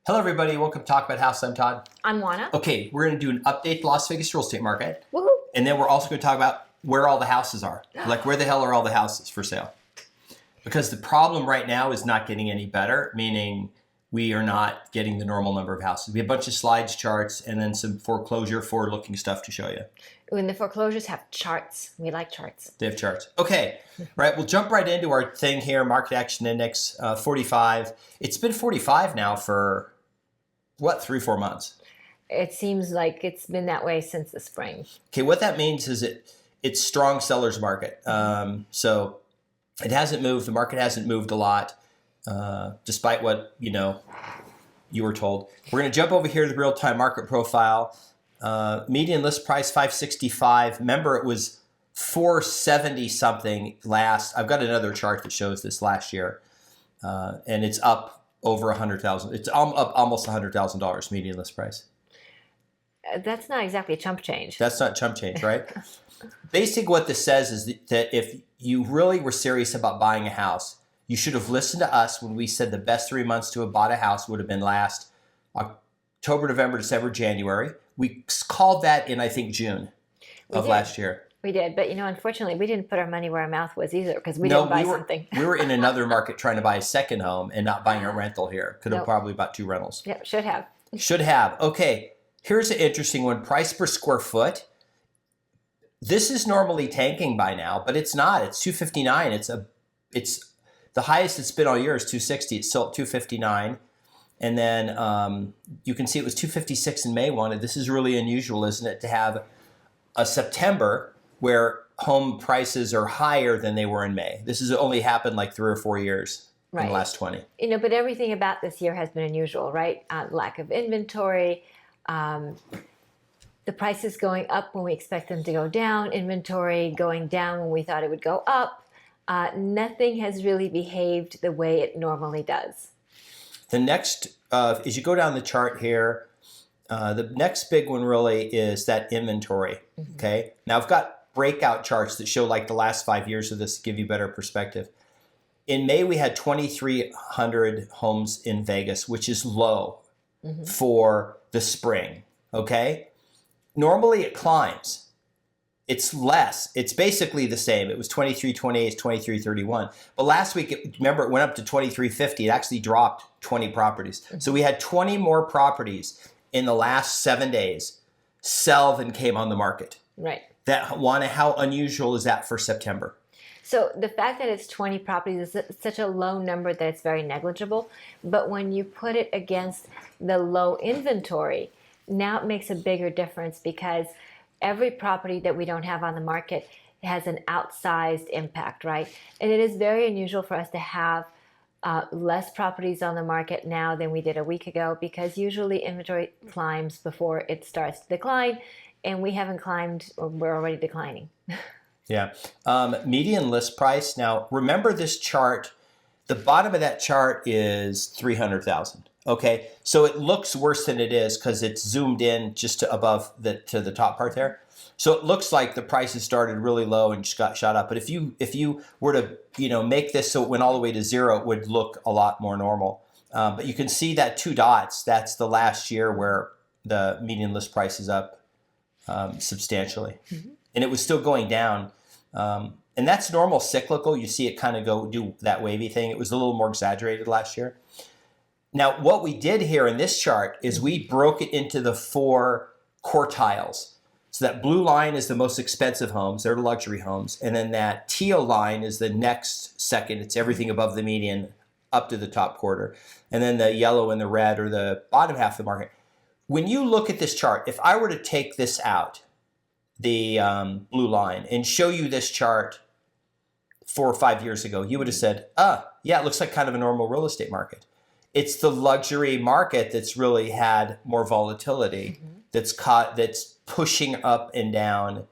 Hello, everybody. Welcome to Talk About House. I'm Todd. I'm Oana. Okay, we're going to do an update to Las Vegas real estate market. Woohoo! And then we're also going to talk about where all the houses are. Like, where the hell are all the houses for sale? Because the problem right now is not getting any better, meaning we are not getting the normal number of houses. We have a bunch of slides, charts, and then some foreclosure forward-looking stuff to show you. When the foreclosures have charts. We like charts. They have charts. Okay, right. We'll jump right into our thing here. Market Action Index, 45. It's been 45 now for, what, 3-4 months? It seems like it's been that way since the spring. Okay, what that means is it's strong seller's market. So it hasn't moved. The market hasn't moved a lot, despite what you were told. We're going to jump over here to the real-time market profile. Median list price 565. Remember, it was 470 something last. I've got another chart that shows this last year, and it's up over 100,000. It's up almost $100,000 median list price. That's not exactly chump change. That's not chump change, right? Basically, what this says is that if you really were serious about buying a house, you should have listened to us when we said the best 3 months to have bought a house would have been last October, November, December, January. We called that in, I think, June of last year. We did, but unfortunately, we didn't put our money where our mouth was either because we didn't buy something. We were in another market trying to buy a second home and not buying a rental here. Could have probably bought 2 rentals. Yep, should have. Should have. Okay, here's an interesting one. Price per square foot. This is normally tanking by now, but it's not. It's $259. It's the highest it's been all year is $260. It's still at $259. And then you can see it was $256 in May one. And this is really unusual, isn't it, to have a September where home prices are higher than they were in May. This has only happened like 3 or 4 years in the last 20. But everything about this year has been unusual, right? Lack of inventory, the prices going up when we expect them to go down, inventory going down when we thought it would go up. Nothing has really behaved the way it normally does. The next, as you go down the chart here, the next big one really is that inventory, okay? Now, I've got breakout charts that show like the last 5 years of this to give you better perspective. In May, we had 2,300 homes in Vegas, which is low for the spring, okay? Normally, it climbs. It's less. It's basically the same. It was 2328, it's 2331. But last week, remember, it went up to 2350. It actually dropped 20 properties. So we had 20 more properties in the last 7 days sell than came on the market. Right. How unusual is that for September? So the fact that it's 20 properties is such a low number that it's very negligible. But when you put it against the low inventory, now it makes a bigger difference because every property that we don't have on the market has an outsized impact, right? And it is very unusual for us to have less properties on the market now than we did a week ago because usually inventory climbs before it starts to decline, and we haven't climbed, or we're already declining. Yeah. Median list price. Now, remember this chart. The bottom of that chart is 300,000. Okay, so it looks worse than it is because it's zoomed in just to above to the top part there. So it looks like the prices started really low and just got shot up. But if you were to make this so it went all the way to zero, it would look a lot more normal. But you can see that 2 dots. That's the last year where the median list price is up substantially, and it was still going down. And that's normal cyclical. You see it kind of do that wavy thing. It was a little more exaggerated last year. Now, what we did here in this chart is we broke it into the 4 quartiles. So that blue line is the most expensive homes. They're the luxury homes. And then that teal line is the next second. It's everything above the median up to the top quarter. And then the yellow and the red are the bottom half of the market. When you look at this chart, if I were to take this out, the blue line, and show you this chart 4 or 5 years ago, you would have said, yeah, it looks like kind of a normal real estate market. It's the luxury market that's really had more volatility, that's pushing up and down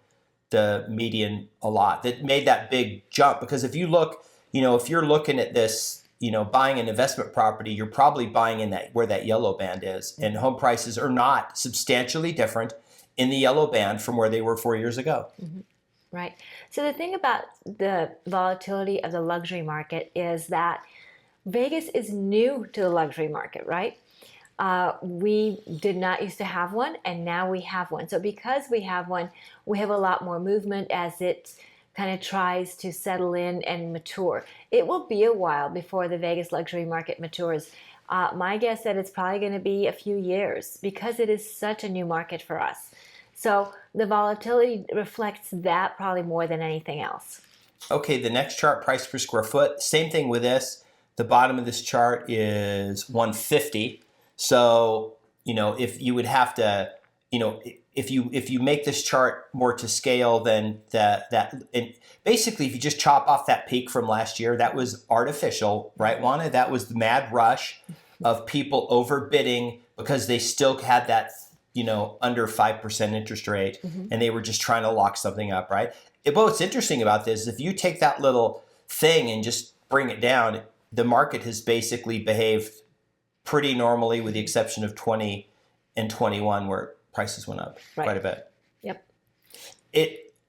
the median a lot, that made that big jump. Because if you look, if you're looking at this, buying an investment property, you're probably buying in where that yellow band is. And home prices are not substantially different in the yellow band from where they were 4 years ago. Right. So the thing about the volatility of the luxury market is that Vegas is new to the luxury market, right? We did not used to have one, and now we have one. So because we have one, we have a lot more movement as it kind of tries to settle in and mature. It will be a while before the Vegas luxury market matures. My guess that it's probably going to be a few years because it is such a new market for us. So the volatility reflects that probably more than anything else. Okay, the next chart, price per square foot. Same thing with this. The bottom of this chart is 150. So, if you would have to, if you make this chart more to scale, then and basically if you just chop off that peak from last year, that was artificial, right, Juana? That was the mad rush of people overbidding because they still had that, under 5% interest rate, and they were just trying to lock something up, right? But what's interesting about this is if you take that little thing and just bring it down, the market has basically behaved pretty normally with the exception of 20 and 21 where prices went up quite a bit. Yep.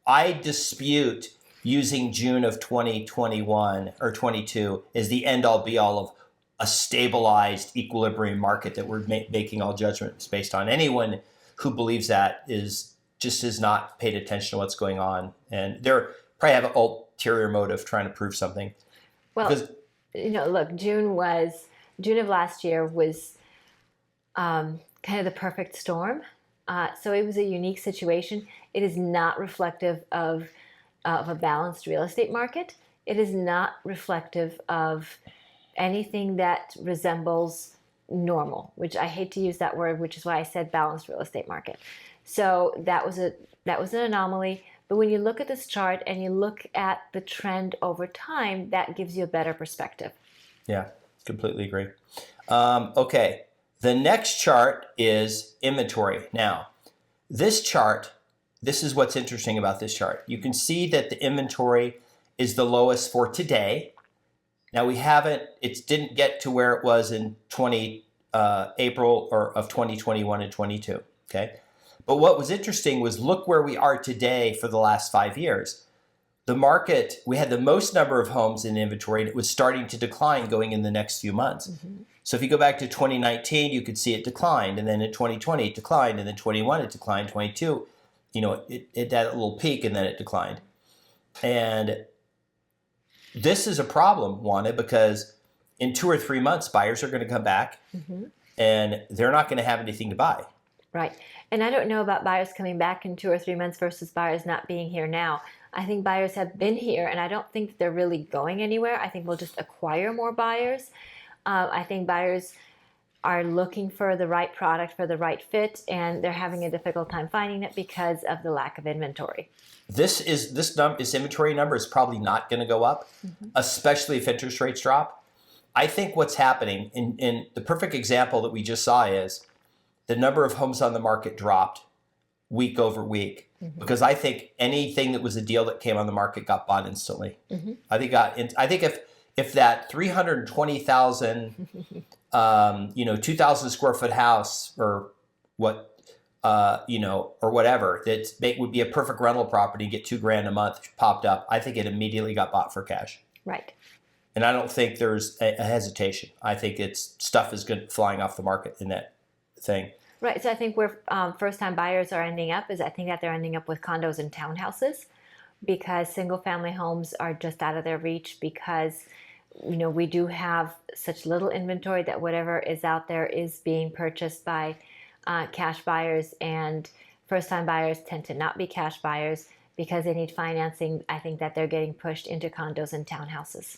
I dispute using June of 2021 or 22 as the end all be all of a stabilized equilibrium market that we're making all judgments based on. Anyone who believes that has not paid attention to what's going on, and they're probably have an ulterior motive trying to prove something. Well, look, June of last year was kind of the perfect storm. So it was a unique situation. It is not reflective of a balanced real estate market. It is not reflective of anything that resembles normal, which I hate to use that word, which is why I said balanced real estate market. So that was an anomaly. But when you look at this chart and you look at the trend over time, that gives you a better perspective. Yeah, completely agree. Okay, the next chart is inventory. Now, this is what's interesting about this chart. You can see that the inventory is the lowest for today. Now it didn't get to where it was in April of 2021 and 22, okay? But what was interesting was look where we are today for the last 5 years. The market, we had the most number of homes in inventory, and it was starting to decline going in the next few months. Mm-hmm. So if you go back to 2019, you could see it declined, and then in 2020 it declined, and then 21 it declined, 22, it had a little peak and then it declined. And this is a problem, Wanda, because in 2 or 3 months, buyers are going to come back and they're not going to have anything to buy. Right. And I don't know about buyers coming back in 2 or 3 months versus buyers not being here now. I think buyers have been here, and I don't think that they're really going anywhere. I think we'll just acquire more buyers. I think buyers are looking for the right product for the right fit, and they're having a difficult time finding it because of the lack of inventory. This inventory number is probably not going to go up, especially if interest rates drop. I think what's happening, in the perfect example that we just saw is the number of homes on the market dropped week over week because I think anything that was a deal that came on the market got bought instantly. I think if that 320,000, 2,000 square foot house or what, or whatever, that would be a perfect rental property, get $2,000 a month popped up, I think it immediately got bought for cash. Right. And I don't think there's a hesitation. I think stuff is flying off the market in that thing. Right. So I think where first-time buyers are ending up is I think that they're ending up with condos and townhouses because single-family homes are just out of their reach because, we do have such little inventory that whatever is out there is being purchased by cash buyers, and first-time buyers tend to not be cash buyers because they need financing. I think that they're getting pushed into condos and townhouses.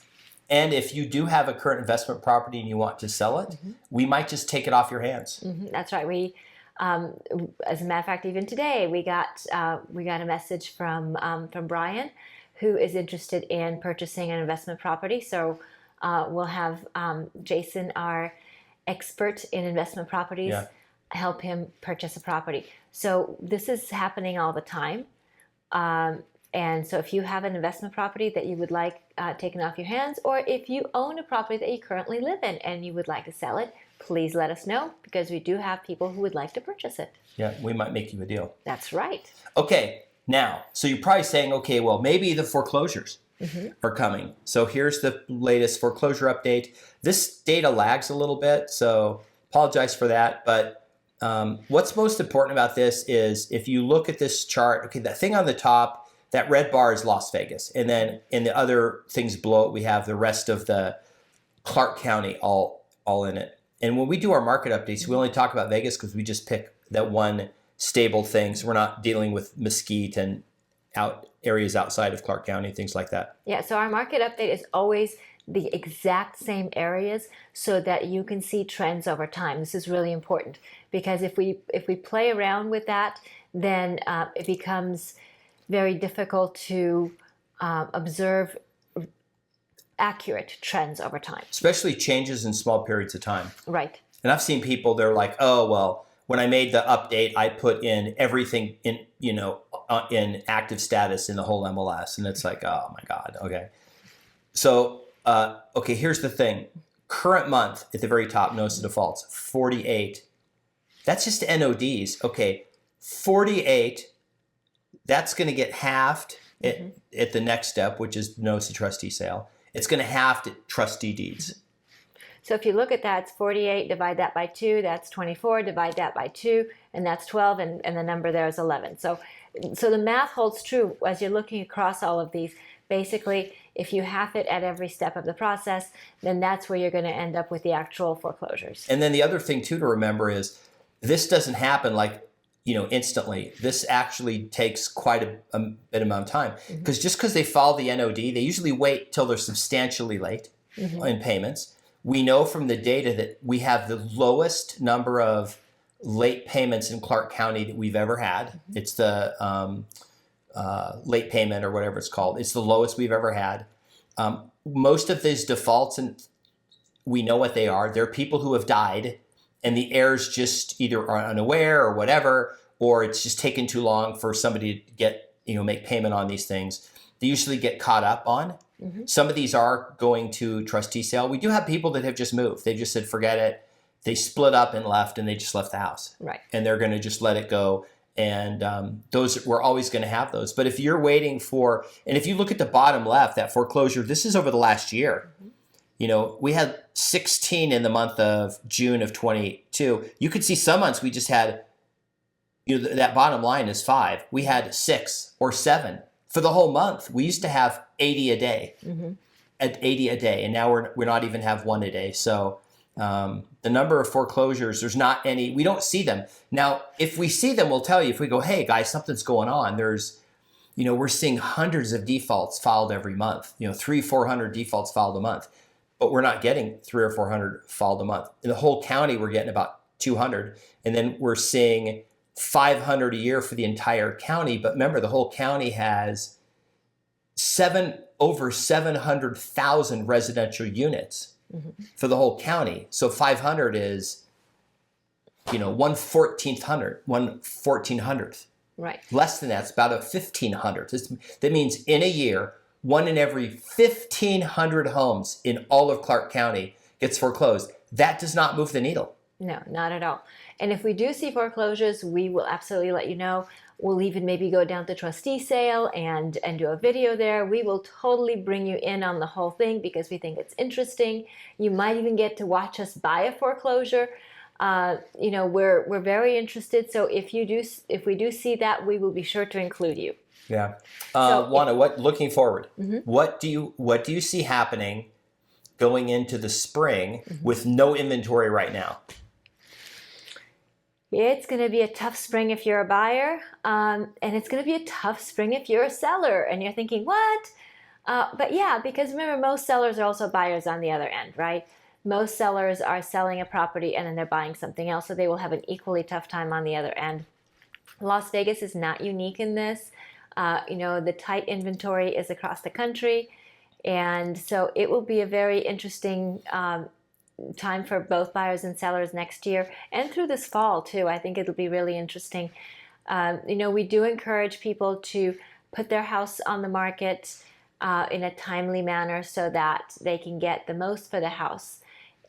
And if you do have a current investment property and you want to sell it, we might just take it off your hands. That's right. We, as a matter of fact, even today we got a message from Brian, who is interested in purchasing an investment property. So we'll have Jason, our expert in investment properties, help him purchase a property. So this is happening all the time. And so if you have an investment property that you would like taken off your hands, or if you own a property that you currently live in and you would like to sell it, please let us know because we do have people who would like to purchase it. Yeah, we might make you a deal. That's right. Okay, now, so you're probably saying, okay, well, maybe the foreclosures are coming. So here's the latest foreclosure update. This data lags a little bit, so apologize for that. But what's most important about this is if you look at this chart, okay, that thing on the top, that red bar is Las Vegas. And then in the other things below it, we have the rest of the Clark County all in it. And when we do our market updates, we only talk about Vegas because we just pick that one stable thing. So we're not dealing with Mesquite and areas outside of Clark County, things like that. Yeah, so our market update is always the exact same areas so that you can see trends over time. This is really important because if we play around with that, then it becomes very difficult to observe accurate trends over time. Especially changes in small periods of time. Right. And I've seen people, they're like, oh, well, when I made the update, I put in everything in, in active status in the whole MLS. And it's like, oh my God. Okay. So, okay, here's the thing. Current month at the very top, notice the defaults, 48. That's just NODs. Okay. 48, that's going to get halved at the next step, which is notice the trustee sale. It's going to halve the trustee deeds. So if you look at that, it's 48, divide that by 2, that's 24, divide that by 2, and that's 12, and the number there is 11. So the math holds true as you're looking across all of these. Basically, if you half it at every step of the process, then that's where you're going to end up with the actual foreclosures. And then the other thing, too, to remember is this doesn't happen instantly. This actually takes quite a bit amount of time because just because they follow the NOD, they usually wait till they're substantially late in payments. We know from the data that we have the lowest number of late payments in Clark County that we've ever had. It's the late payment or whatever it's called. It's the lowest we've ever had. Most of these defaults, and we know what they are. They're people who have died and the heirs just either are unaware or whatever, or it's just taken too long for somebody to get, make payment on these things. They usually get caught up on. Some of these are going to trustee sale. We do have people that have just moved. They just said, forget it. They split up and left, and they just left the house. Right. And they're going to just let it go. And those, we're always going to have those. But if you're waiting for, and if you look at the bottom left, that foreclosure, this is over the last year. We had 16 in the month of June of 22. You could see some months we just had, that bottom line is 5. We had 6 or 7 for the whole month. We used to have 80 a day, at 80 a day, and now we're not even have 1 a day. So the number of foreclosures, there's not any. We don't see them now. If we see them, we'll tell you. If we go, hey guys, something's going on. There's, we're seeing hundreds of defaults filed every month. 300-400 defaults filed a month. But we're not getting 300 or 400 filed a month. In the whole county, we're getting about 200. And then we're seeing 500 a year for the entire county. But remember, the whole county has over 700,000 residential units for the whole county. So 500 is, 1/1400th. Right. Less than that's about a 1,500th. That means in a year, 1 in every 1,500 homes in all of Clark County gets foreclosed. That does not move the needle. No, not at all. And if we do see foreclosures, we will absolutely let you know. We'll even maybe go down to trustee sale and do a video there. We will totally bring you in on the whole thing because we think it's interesting. You might even get to watch us buy a foreclosure. We're very interested. So if we do see that, we will be sure to include you. Yeah. Oana, looking forward, what do you see happening going into the spring with no inventory right now? It's going to be a tough spring if you're a buyer, and it's going to be a tough spring if you're a seller. And you're thinking, what? But yeah, because remember, most sellers are also buyers on the other end, right? Most sellers are selling a property and then they're buying something else, so they will have an equally tough time on the other end. Las Vegas is not unique in this. The tight inventory is across the country, and so it will be a very interesting time for both buyers and sellers next year and through this fall too. I think it'll be really interesting. We do encourage people to put their house on the market in a timely manner so that they can get the most for the house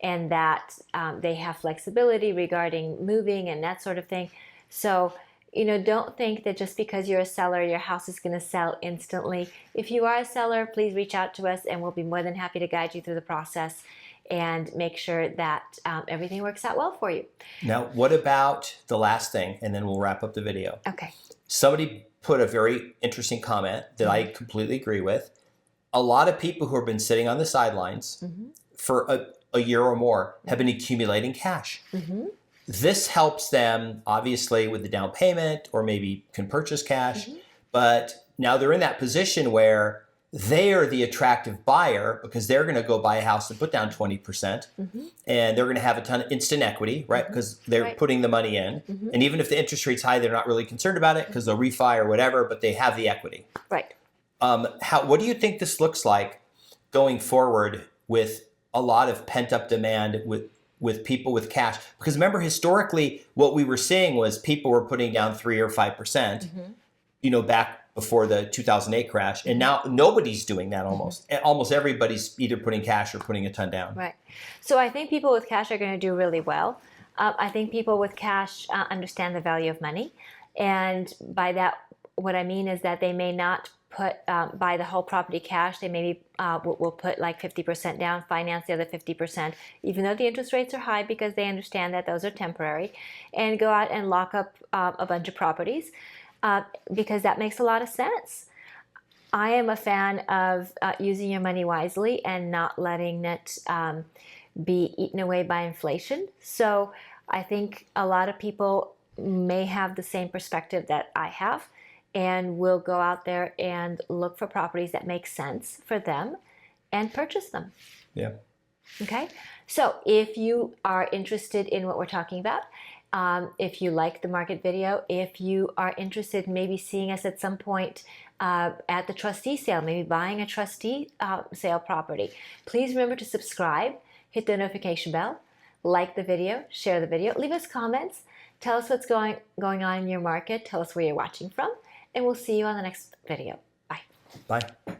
and that they have flexibility regarding moving and that sort of thing. So don't think that just because you're a seller, your house is going to sell instantly. If you are a seller, please reach out to us and we'll be more than happy to guide you through the process and make sure that everything works out well for you. Now, what about the last thing? And then we'll wrap up the video. Okay. Somebody put a very interesting comment that I completely agree with. A lot of people who have been sitting on the sidelines for a year or more have been accumulating cash. This helps them, obviously, with the down payment, or maybe can purchase cash. But now they're in that position where they are the attractive buyer because they're going to go buy a house and put down 20%. And they're going to have a ton of instant equity, right? Because they're putting the money in. And even if the interest rate's high, they're not really concerned about it because they'll refi or whatever, but they have the equity. Right. What do you think this looks like going forward with a lot of pent-up demand with people with cash? Because remember, historically, what we were seeing was people were putting down 3 or 5%, back before the 2008 crash. And now nobody's doing that almost. Almost everybody's either putting cash or putting a ton down. Right. So I think people with cash are going to do really well. I think people with cash understand the value of money. And by that, what I mean is that they may not buy the whole property cash. They maybe will put like 50% down, finance the other 50%, even though the interest rates are high, because they understand that those are temporary, and go out and lock up a bunch of properties because that makes a lot of sense. I am a fan of using your money wisely and not letting it be eaten away by inflation. So I think a lot of people may have the same perspective that I have, and will go out there and look for properties that make sense for them and purchase them. Yeah. Okay. So if you are interested in what we're talking about, if you like the market video, if you are interested in maybe seeing us at some point at the trustee sale, maybe buying a trustee sale property, please remember to subscribe, hit the notification bell, like the video, share the video, leave us comments, tell us what's going on in your market, tell us where you're watching from, and we'll see you on the next video. Bye. Bye.